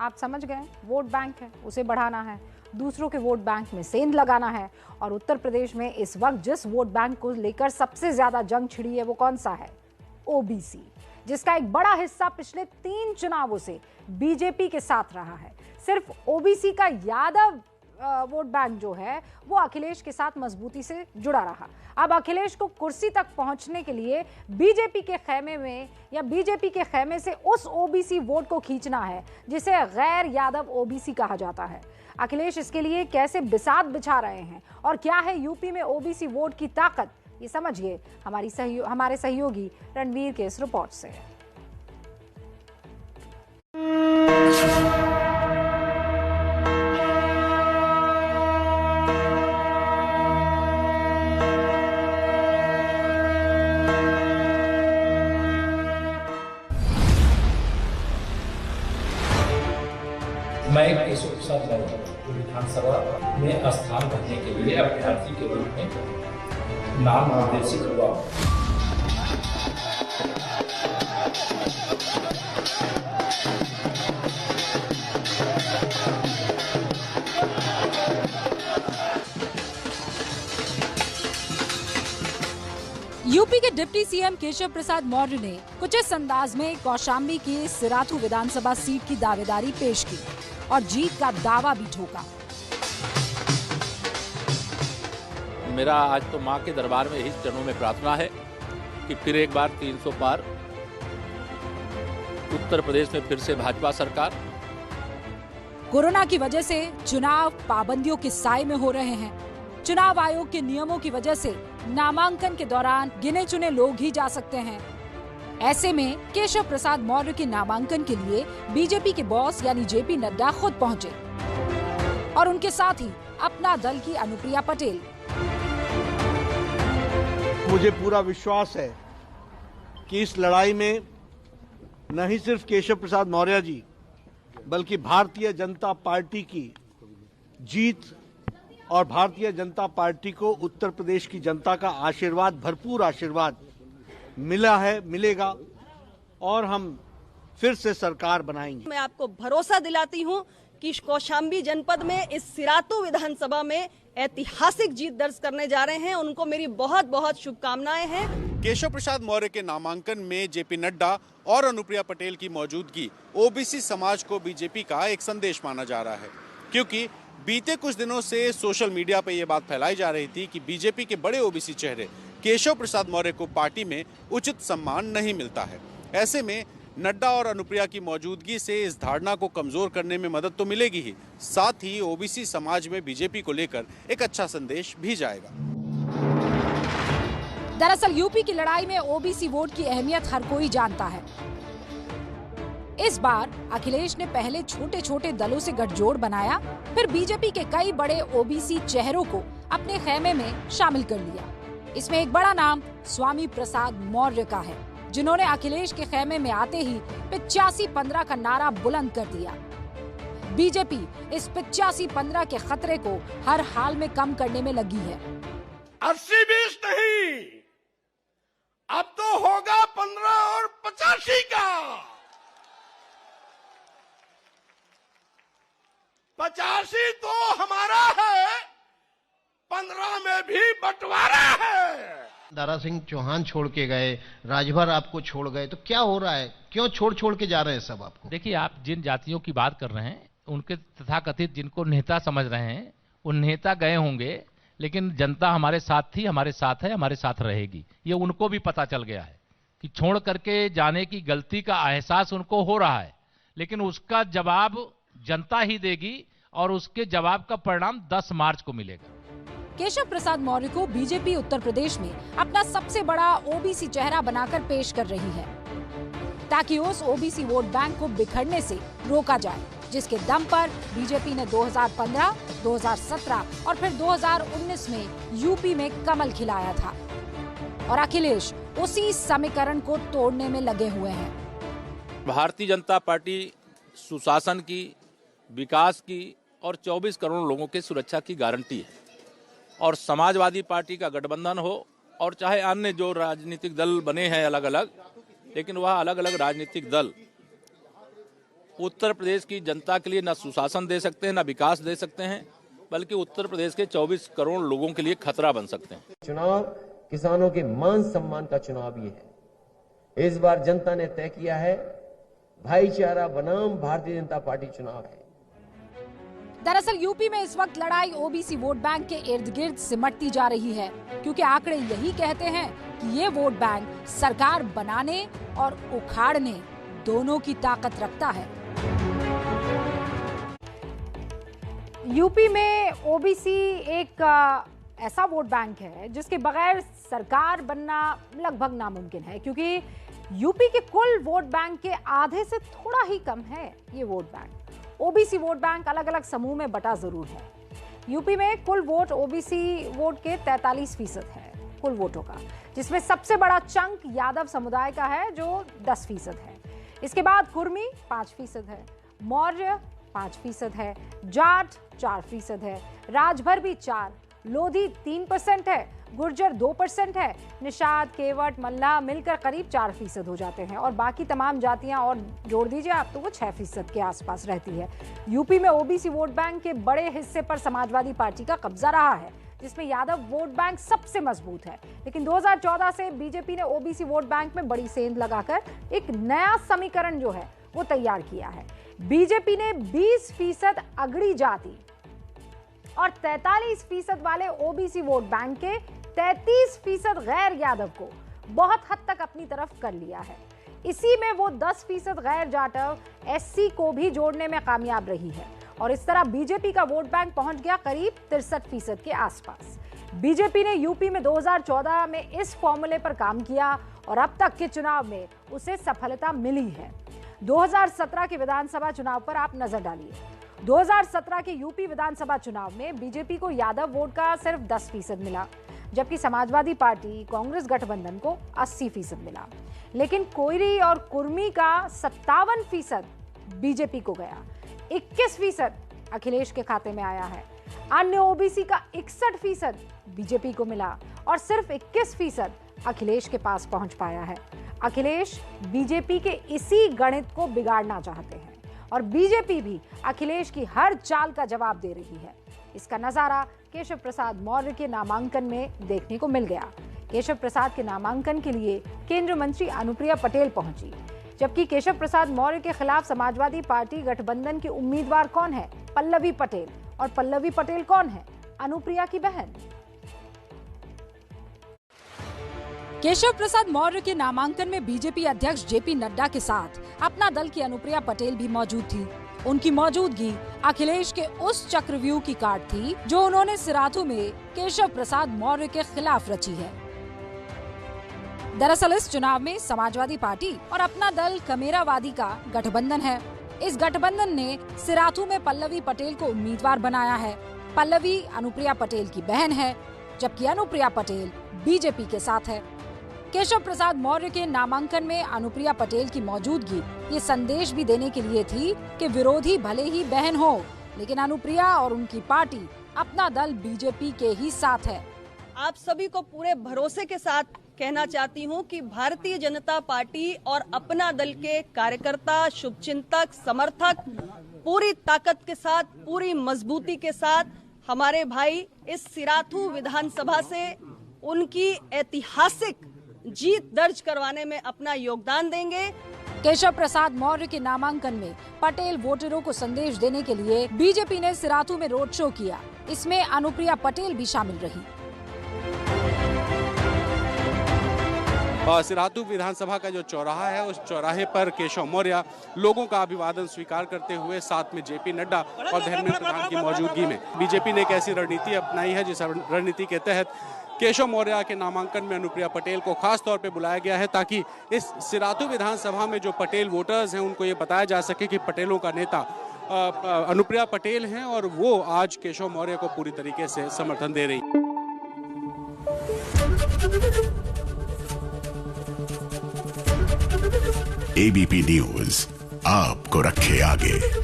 आप समझ गए, वोट बैंक है, उसे बढ़ाना है, दूसरों के वोट बैंक में सेंध लगाना है। और उत्तर प्रदेश में इस वक्त जिस वोट बैंक को लेकर सबसे ज्यादा जंग छिड़ी है वो कौन सा है? ओबीसी, जिसका एक बड़ा हिस्सा पिछले 3 चुनावों से बीजेपी के साथ रहा है। सिर्फ ओबीसी का यादव वोट बैंक जो है वो अखिलेश के साथ मजबूती से जुड़ा रहा। अब अखिलेश को कुर्सी तक पहुंचने के लिए बीजेपी के खेमे में या बीजेपी के खेमे से उस ओबीसी वोट को खींचना है जिसे गैर यादव ओबीसी कहा जाता है। अखिलेश इसके लिए कैसे बिसात बिछा रहे हैं और क्या है यूपी में ओबीसी वोट की ताकत, ये समझिए हमारे सहयोगी रणवीर के इस रिपोर्ट से। मैं केशव प्रसाद मौर्य विधानसभा में स्थान भरने के लिए अभ्यर्थी के रूप में नाम निर्देशित हुआ। यूपी के डिप्टी सीएम केशव प्रसाद मौर्य ने कुछ इस अंदाज में कौशाम्बी की सिराथू विधानसभा सीट की दावेदारी पेश की और जीत का दावा भी ठोका। मेरा आज तो मां के दरबार में ही चरणों में प्रार्थना है कि फिर एक बार 300 पार उत्तर प्रदेश में फिर से भाजपा सरकार। कोरोना की वजह से चुनाव पाबंदियों के साए में हो रहे हैं। चुनाव आयोग के नियमों की वजह से नामांकन के दौरान गिने चुने लोग ही जा सकते हैं। ऐसे में केशव प्रसाद मौर्य के नामांकन के लिए बीजेपी के बॉस यानी जेपी नड्डा खुद पहुंचे और उनके साथ ही अपना दल की अनुप्रिया पटेल। मुझे पूरा विश्वास है कि इस लड़ाई में न ही सिर्फ केशव प्रसाद मौर्य जी बल्कि भारतीय जनता पार्टी की जीत और भारतीय जनता पार्टी को उत्तर प्रदेश की जनता का आशीर्वाद, भरपूर आशीर्वाद मिला है, मिलेगा और हम फिर से सरकार बनाएंगे। मैं आपको भरोसा दिलाती हूं कि कौशाम्बी जनपद में इस सिराथू विधानसभा में ऐतिहासिक जीत दर्ज करने जा रहे हैं। उनको मेरी बहुत बहुत शुभकामनाएं हैं। केशव प्रसाद मौर्य के नामांकन में जेपी नड्डा और अनुप्रिया पटेल की मौजूदगी ओबीसी समाज को बीजेपी का एक संदेश माना जा रहा है, क्योंकि बीते कुछ दिनों से सोशल मीडिया पर यह बात फैलाई जा रही थी कि बीजेपी के बड़े ओबीसी चेहरे केशव प्रसाद मौर्य को पार्टी में उचित सम्मान नहीं मिलता है। ऐसे में नड्डा और अनुप्रिया की मौजूदगी से इस धारणा को कमजोर करने में मदद तो मिलेगी ही, साथ ही ओबीसी समाज में बीजेपी को लेकर एक अच्छा संदेश भी जाएगा। दरअसल यूपी की लड़ाई में ओबीसी वोट की अहमियत हर कोई जानता है। इस बार अखिलेश ने पहले छोटे छोटे दलों से गठजोड़ बनाया, फिर बीजेपी के कई बड़े ओबीसी चेहरों को अपने खेमे में शामिल कर लिया। इसमें एक बड़ा नाम स्वामी प्रसाद मौर्य का है, जिन्होंने अखिलेश के खेमे में आते ही 85-15 का नारा बुलंद कर दिया। बीजेपी इस 85-15 के खतरे को हर हाल में कम करने में लगी है। 80-20 नहीं, अब तो होगा 15 और 85 का। 85 तो हमारा है, 15 में भी बंटवारा है। दारा सिंह चौहान छोड़ के गए, राजभर आपको छोड़ गए, तो क्या हो रहा है? क्यों छोड़ के जा रहे हैं सब आपको? देखिए, आप जिन जातियों की बात कर रहे हैं उनके तथाकथित जिनको नेता समझ रहे हैं, उन नेता गए होंगे, लेकिन जनता हमारे साथ थी, हमारे साथ है, हमारे साथ रहेगी। ये उनको भी पता चल गया है कि छोड़ करके जाने की गलती का एहसास उनको हो रहा है, लेकिन उसका जवाब जनता ही देगी और उसके जवाब का परिणाम 10 मार्च को मिलेगा। केशव प्रसाद मौर्य को बीजेपी उत्तर प्रदेश में अपना सबसे बड़ा ओबीसी चेहरा बनाकर पेश कर रही है, ताकि उस ओबीसी वोट बैंक को बिखरने से रोका जाए, जिसके दम पर बीजेपी ने 2015, 2017 और फिर 2019 में यूपी में कमल खिलाया था और अखिलेश उसी समीकरण को तोड़ने में लगे हुए हैं। भारतीय जनता पार्टी सुशासन की, विकास की और 24 करोड़ लोगों के सुरक्षा की गारंटी है, और समाजवादी पार्टी का गठबंधन हो और चाहे अन्य जो राजनीतिक दल बने हैं अलग अलग, लेकिन वह अलग अलग राजनीतिक दल उत्तर प्रदेश की जनता के लिए न सुशासन दे सकते हैं, न विकास दे सकते हैं, बल्कि उत्तर प्रदेश के 24 करोड़ लोगों के लिए खतरा बन सकते हैं। चुनाव किसानों के मान सम्मान का चुनाव भी है। इस बार जनता ने तय किया है, भाईचारा बनाम भारतीय जनता पार्टी चुनाव है। दरअसल यूपी में इस वक्त लड़ाई ओबीसी वोट बैंक के इर्द गिर्द सिमटती जा रही है, क्योंकि आंकड़े यही कहते हैं कि ये वोट बैंक सरकार बनाने और उखाड़ने दोनों की ताकत रखता है। यूपी में ओबीसी एक ऐसा वोट बैंक है जिसके बगैर सरकार बनना लगभग नामुमकिन है, क्योंकि यूपी के कुल वोट बैंक के आधे से थोड़ा ही कम है ये vote bank. OBC vote bank अलग अलग समूह में बटा जरूर है। यूपी में कुल वोट ओबीसी वोट के 43% है कुल वोटों का, जिसमें सबसे बड़ा चंक यादव समुदाय का है जो 10% है। इसके बाद कुर्मी 5% है, मौर्य 5% है, जाट 4% है, राजभर भी 4%, लोधी 3% है, गुर्जर 2% है, निषाद, केवट, मल्लाह मिलकर करीब 4% हो जाते हैं और बाकी तमाम जातियां और जोड़ दीजिए आप तो वो 6% के आसपास रहती है। यूपी में ओबीसी वोट बैंक के बड़े हिस्से पर समाजवादी पार्टी का कब्जा रहा है, जिसमें यादव वोट बैंक सबसे मजबूत है। लेकिन 2014 से बीजेपी ने ओबीसी वोट बैंक में बड़ी सेंध लगाकर एक नया समीकरण जो है वो तैयार किया है। बीजेपी ने 20% अगड़ी जाति और 43% वाले ओबीसी वोट बैंक के 33% गैर यादव को बहुत हद तक अपनी तरफ कर लिया है। इसी में वो 10% गैर जाटव एससी को भी जोड़ने में कामयाब रही है और इस तरह बीजेपी का वोट बैंक पहुंच गया करीब 63% के आसपास। बीजेपी ने यूपी में 2014 में इस फॉर्मूले पर काम किया और अब तक के चुनाव में उसे सफलता मिली है। 2017 के विधानसभा चुनाव पर आप नजर डालिए। 2017 के यूपी विधानसभा चुनाव में बीजेपी को यादव वोट का सिर्फ 10% मिला, जबकि समाजवादी पार्टी कांग्रेस गठबंधन को 80% मिला। लेकिन कोयरी और कुर्मी का 57% बीजेपी को गया, 21% अखिलेश के खाते में आया है। अन्य ओबीसी का 61% बीजेपी को मिला और सिर्फ 21% अखिलेश के पास पहुंच पाया है। अखिलेश बीजेपी के इसी गणित को बिगाड़ना चाहते हैं और बीजेपी भी अखिलेश की हर चाल का जवाब दे रही है। इसका नजारा केशव प्रसाद मौर्य के नामांकन में देखने को मिल गया। केशव प्रसाद के नामांकन के लिए केंद्रीय मंत्री अनुप्रिया पटेल पहुंची, जबकि केशव प्रसाद मौर्य के खिलाफ समाजवादी पार्टी गठबंधन की उम्मीदवार कौन है? पल्लवी पटेल। और पल्लवी पटेल कौन है? अनुप्रिया की बहन। केशव प्रसाद मौर्य के नामांकन में बीजेपी अध्यक्ष जेपी नड्डा के साथ अपना दल की अनुप्रिया पटेल भी मौजूद थी। उनकी मौजूदगी अखिलेश के उस चक्रव्यूह की काट थी जो उन्होंने सिराथू में केशव प्रसाद मौर्य के खिलाफ रची है। दरअसल इस चुनाव में समाजवादी पार्टी और अपना दल कमेरावादी का गठबंधन है। इस गठबंधन ने सिराथू में पल्लवी पटेल को उम्मीदवार बनाया है। पल्लवी अनुप्रिया पटेल की बहन है, जबकि अनुप्रिया पटेल बीजेपी के साथ है। केशव प्रसाद मौर्य के नामांकन में अनुप्रिया पटेल की मौजूदगी ये संदेश भी देने के लिए थी कि विरोधी भले ही बहन हो, लेकिन अनुप्रिया और उनकी पार्टी अपना दल बीजेपी के ही साथ है। आप सभी को पूरे भरोसे के साथ कहना चाहती हूं कि भारतीय जनता पार्टी और अपना दल के कार्यकर्ता, शुभचिंतक, समर्थक पूरी ताकत के साथ, पूरी मजबूती के साथ हमारे भाई इस सिराथू विधानसभा से उनकी ऐतिहासिक जीत दर्ज करवाने में अपना योगदान देंगे। केशव प्रसाद मौर्य के नामांकन में पटेल वोटरों को संदेश देने के लिए बीजेपी ने सिराथू में रोड शो किया। इसमें अनुप्रिया पटेल भी शामिल रही। सिराथू विधानसभा का जो चौराहा है, उस चौराहे पर केशव मौर्य लोगों का अभिवादन स्वीकार करते हुए साथ में जेपी नड्डा और धर्मेंद्र प्रधान की मौजूदगी में बीजेपी ने एक ऐसी रणनीति अपनाई है जिस रणनीति के तहत केशव मौर्य के नामांकन में अनुप्रिया पटेल को खास तौर पे बुलाया गया है, ताकि इस सिराथू विधानसभा में जो पटेल वोटर्स हैं उनको ये बताया जा सके कि पटेलों का नेता अनुप्रिया पटेल हैं और वो आज केशव मौर्य को पूरी तरीके से समर्थन दे रही। एबीपी न्यूज आपको रखे आगे।